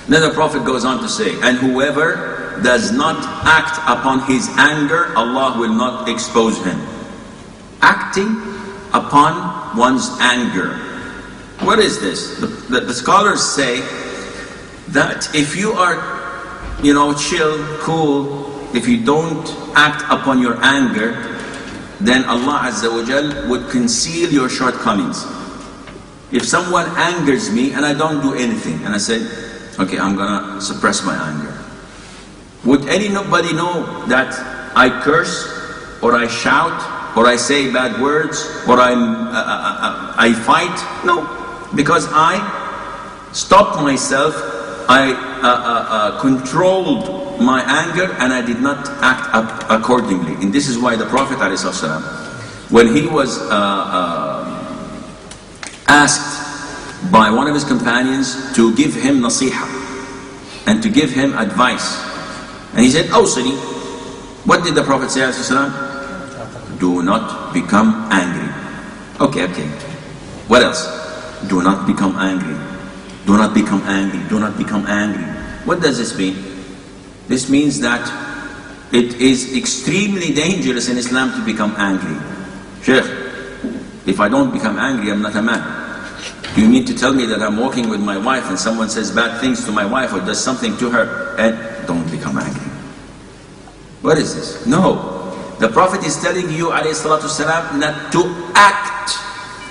Then the Prophet goes on to say, and whoever does not act upon his anger, Allah will not expose him. Acting upon one's anger. What is this? The scholars say that if you are, chill, cool, if you don't act upon your anger, then Allah Azza wa Jal would conceal your shortcomings. If someone angers me and I don't do anything, and I say, okay, I'm gonna suppress my anger, would anybody know that I curse, or I shout, or I say bad words, or I fight? No, because I stopped myself, I controlled my anger, and I did not act up accordingly. And this is why the Prophet ﷺ, when he was asked by one of his companions to give him nasiha and to give him advice, and he said, "Awsini." What did the Prophet say ﷺ? Do not become angry. Okay. What else? Do not become angry. Do not become angry. Do not become angry. What does this mean? This means that it is extremely dangerous in Islam to become angry. Sheikh, if I don't become angry, I'm not a man. Do you mean to tell me that I'm walking with my wife and someone says bad things to my wife or does something to her and don't become angry? What is this? No. The Prophet is telling you, alayhi salatu salam, not to act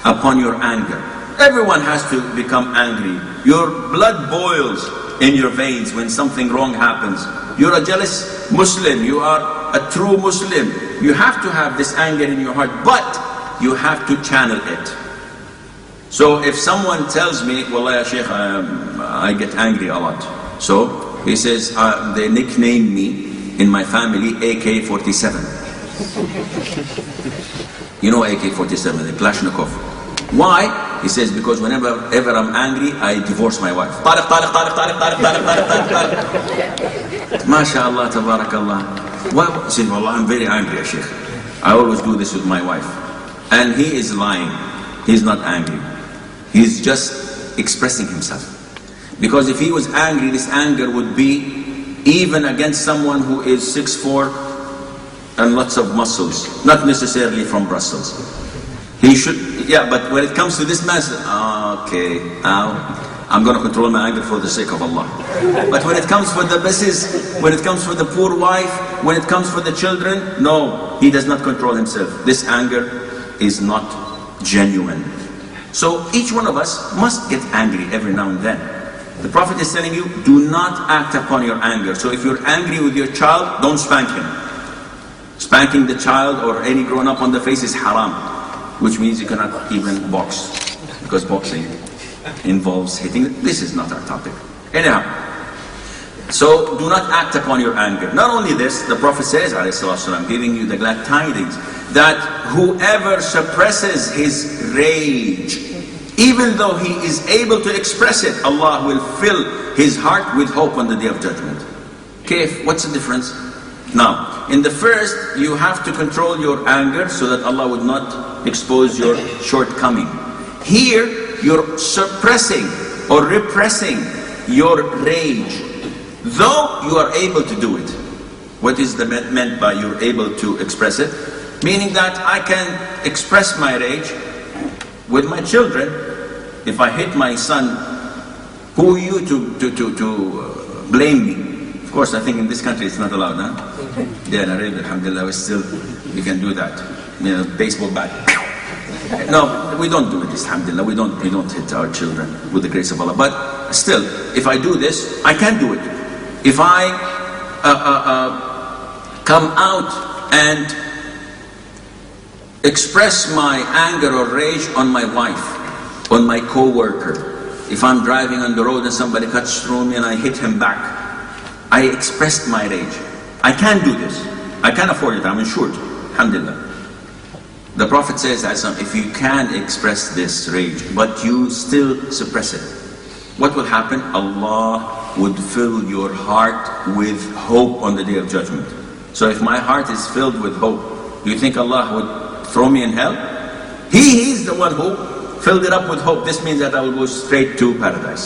upon your anger. Everyone has to become angry. Your blood boils in your veins when something wrong happens. You're a jealous Muslim. You are a true Muslim. You have to have this anger in your heart, but you have to channel it. So if someone tells me, "Wallah ya Shaykh, I get angry a lot." So he says, they nickname me in my family AK-47. You know AK-47, the Kalashnikov. Why? He says, because whenever I'm angry, I divorce my wife. Tariq. MashaAllah, tabarakallah. Why? He says, "Wallah, I'm very angry, ya Shaykh. I always do this with my wife." And he is lying. He's not angry. He's just expressing himself. Because if he was angry, this anger would be even against someone who is 6'4" and lots of muscles, not necessarily from Brussels. He should, but when it comes to this man, okay, I'm going to control my anger for the sake of Allah. But when it comes for the missus, when it comes for the poor wife, when it comes for the children, no, he does not control himself. This anger is not genuine. So each one of us must get angry every now and then. The Prophet is telling you, do not act upon your anger. So if you're angry with your child, don't spank him. Spanking the child or any grown up on the face is haram, which means you cannot even box, because boxing involves hitting. This is not our topic. Anyhow, so do not act upon your anger. Not only this, the Prophet says, ﷺ, giving you the glad tidings, that whoever suppresses his rage, even though he is able to express it, Allah will fill his heart with hope on the Day of Judgment. Kayf, what's the difference? Now, in the first, you have to control your anger so that Allah would not expose your shortcoming. Here, you're suppressing or repressing your rage, though you are able to do it. What is meant by you're able to express it? Meaning that I can express my rage with my children. If I hit my son, who are you to blame me? Of course, I think in this country it's not allowed, huh? Yeah, in Arabia, alhamdulillah, we can do that. Baseball bat. No, we don't do this, alhamdulillah. We don't hit our children with the grace of Allah. But still, if I do this, I can do it. If I come out and express my anger or rage on my wife, on my co-worker, if I'm driving on the road and somebody cuts through me and I hit him back, I expressed my rage. I can do this. I can afford it. I'm insured. Alhamdulillah. The Prophet says, if you can express this rage, but you still suppress it, what will happen? Allah would fill your heart with hope on the Day of Judgment. So if my heart is filled with hope, do you think Allah would throw me in hell? He is the one who filled it up with hope. This means that I will go straight to paradise.